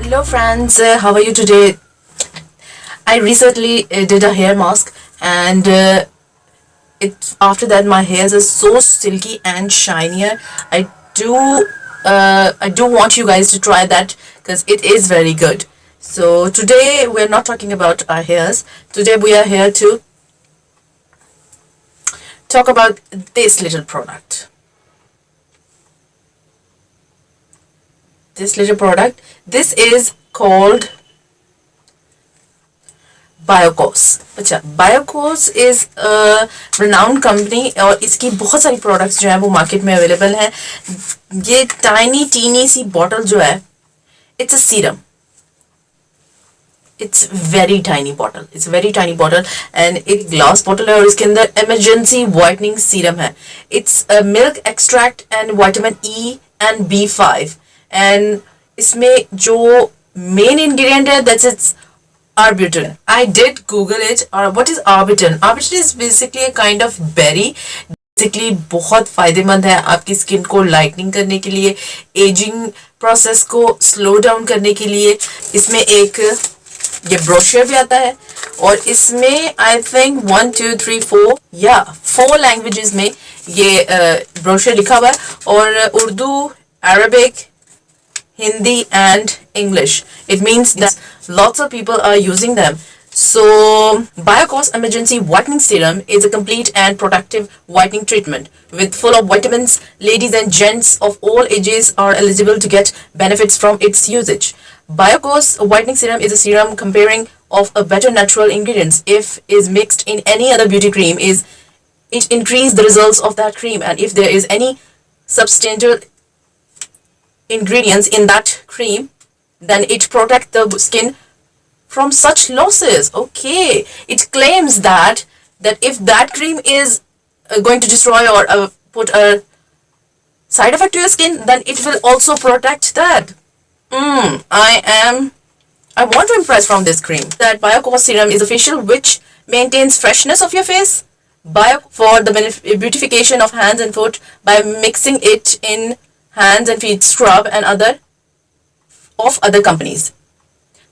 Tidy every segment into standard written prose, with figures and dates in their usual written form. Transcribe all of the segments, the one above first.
Hello friends, how are you today? I recently did a hair mask and after that my hairs are so silky and shinier. I do want you guys to try that because it is very good. So today we're not talking about our hairs. Today we are here to talk about this little product. This is called Biocos. अच्छा, Biocos is a renowned company और इसकी बहुत सारी products जो हैं वो market में available हैं. ये tiny teeny सी bottle जो है, it's a serum. It's very tiny bottle. It's a very tiny bottle and एक glass bottle है और इसके अंदर emergency whitening serum है. It's a milk extract and vitamin E and B5 and इसमें जो main ingredient है that's its arbutin. I did Google it. What is arbutin? Arbutin is basically a kind of berry. Basically बहुत फायदेमंद है आपकी skin को lightning करने के लिए, एजिंग प्रोसेस को स्लो डाउन करने के लिए. इसमें एक ये ब्रोशर भी आता है और इसमें आई थिंक 1 2 3 4 या 4 लैंग्वेजेस में ये ब्रोशर लिखा हुआ है और Urdu, Arabic, Hindi and English. It means that lots of people are using them. So, Biocos Emergency Whitening Serum is a complete and protective whitening treatment with full of vitamins. Ladies and gents of all ages are eligible to get benefits from its usage. Biocos Whitening Serum is a serum comparing of a better natural ingredients. If is mixed in any other beauty cream, it increase the results of that cream, and if there is any substantial ingredients in that cream, then it protect the skin from such losses. Okay, it claims that if that cream is going to destroy or put a side effect to your skin, then it will also protect that. I want to impress from this cream. That Biocos serum is a facial which maintains freshness of your face for the beautification of hands and foot by mixing it in hands and feet scrub and other companies.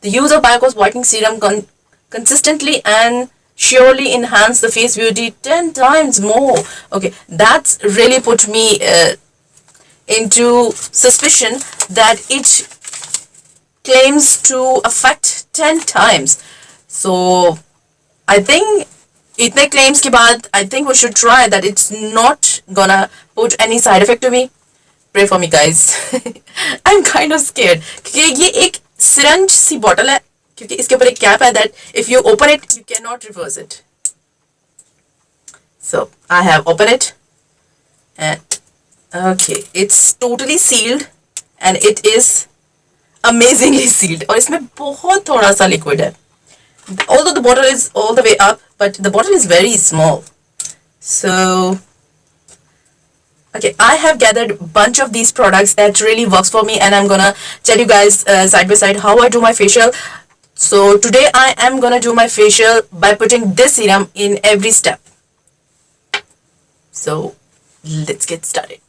The use of Biocos whitening serum consistently and surely enhance the face beauty 10 times more. Okay, that's really put me into suspicion that it claims to affect 10 times. So I think itne claims ke baad I think we should try that. It's not gonna put any side effect to me. Pray for me guys. I'm kind of scared क्योंकि ये एक syringe सी bottle है, क्योंकि इसके ऊपर एक cap है that if you open it you cannot reverse it. So I have opened it and okay, it's totally sealed and it is amazingly sealed और इसमें बहुत थोड़ा सा liquid है. Although the bottle is all the way up, but the bottle is very small. So okay, I have gathered a bunch of these products that really works for me and I'm gonna tell you guys side by side how I do my facial. So today I am gonna do my facial by putting this serum in every step. So let's get started.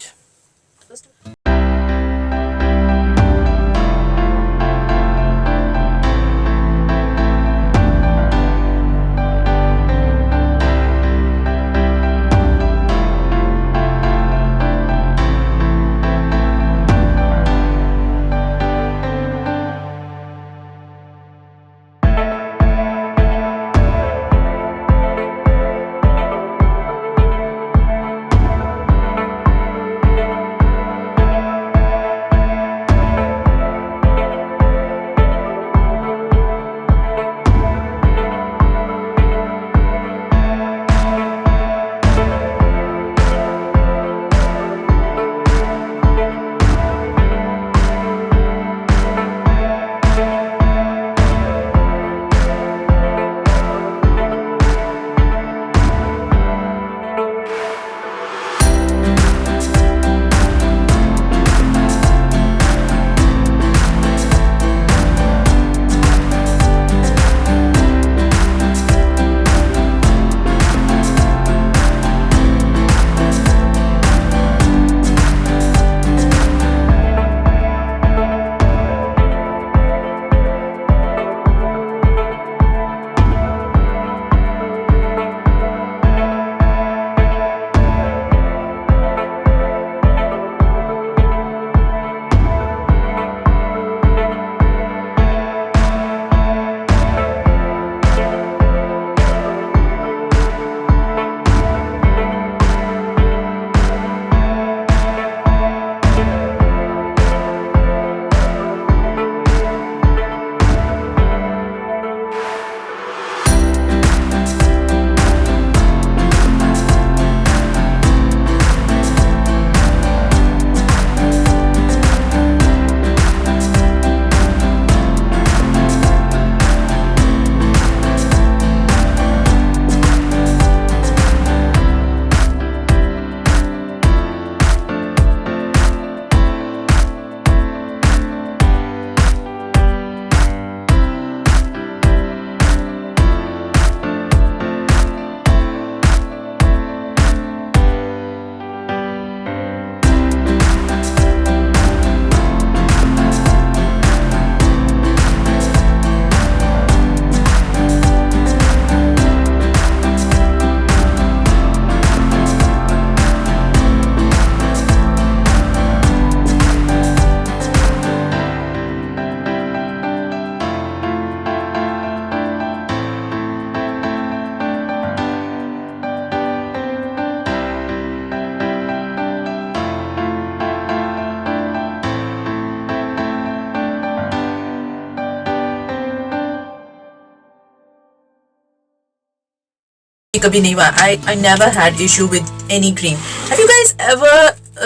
कभी नहीं हुआ. I never had issue with any cream. Have you guys ever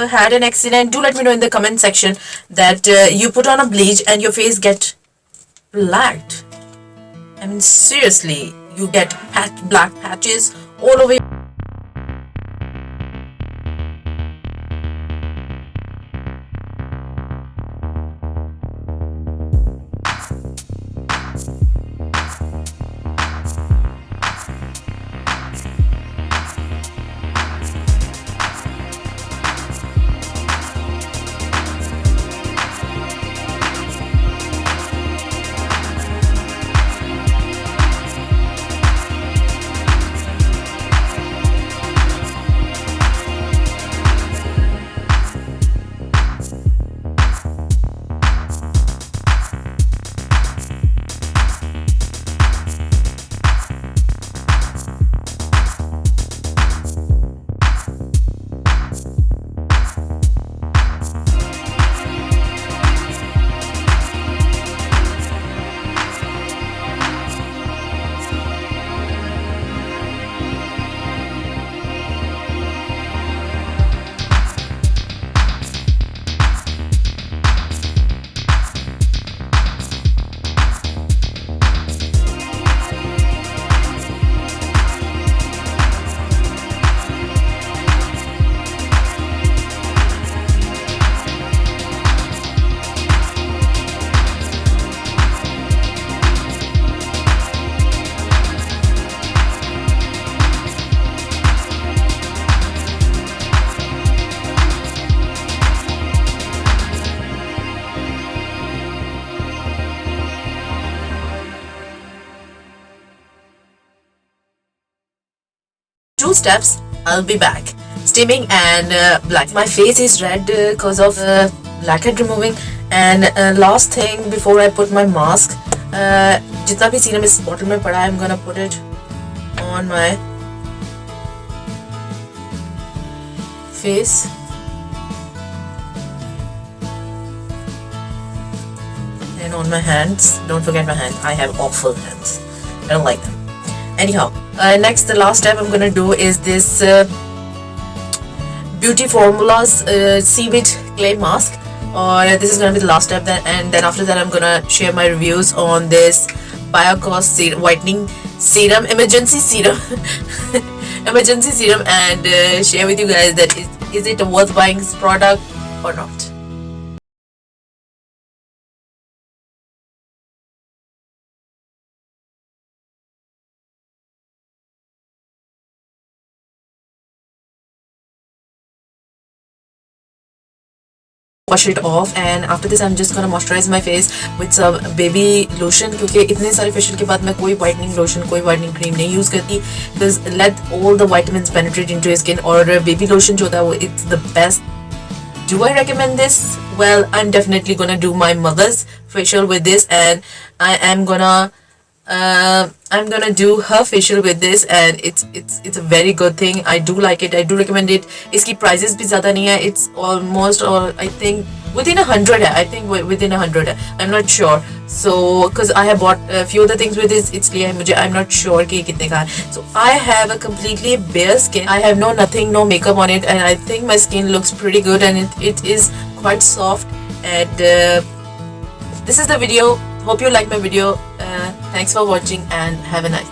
had an accident? Do let me know in the comment section that you put on a bleach and your face get blacked. I mean, seriously, you get black patches all over. Two steps, I'll be back. Steaming and black. My face is red because of blackhead removing. And last thing before I put my mask, जितना भी serum इस bottle में पड़ा है, I'm gonna put it on my face. And on my hands. Don't forget my hands. I have awful hands. I don't like them. Anyhow, next, the last step I'm gonna do is this Beauty Formulas seaweed clay mask. Or this is gonna be the last step. And then after that, I'm gonna share my reviews on this Biocos Whitening Serum, Emergency Serum, Emergency Serum, and share with you guys that is it a worth buying product or not. Wash it off, and after this I'm just gonna moisturize my face with some baby lotion, क्योंकि इतने सारे facial के बाद मैं कोई whitening lotion, कोई whitening cream नहीं use करती, because let all the vitamins penetrate into your skin. और baby lotion जो होता है वो it's the best. Do I recommend this? Well, I'm definitely gonna do my mother's facial with this, and I am gonna I'm gonna do her facial with this, and it's a very good thing. I do like it. I do recommend it. इसकी prices भी ज़्यादा नहीं है. It's almost, or I think within 100 है. I think within 100 है. I'm not sure. So because I have bought a few other things with this, इसलिए मुझे I'm not sure कि कितने का है. So I have a completely bare skin. I have no makeup on it, and I think my skin looks pretty good, and it is quite soft. And this is the video. Hope you like my video. Thanks for watching, and have a nice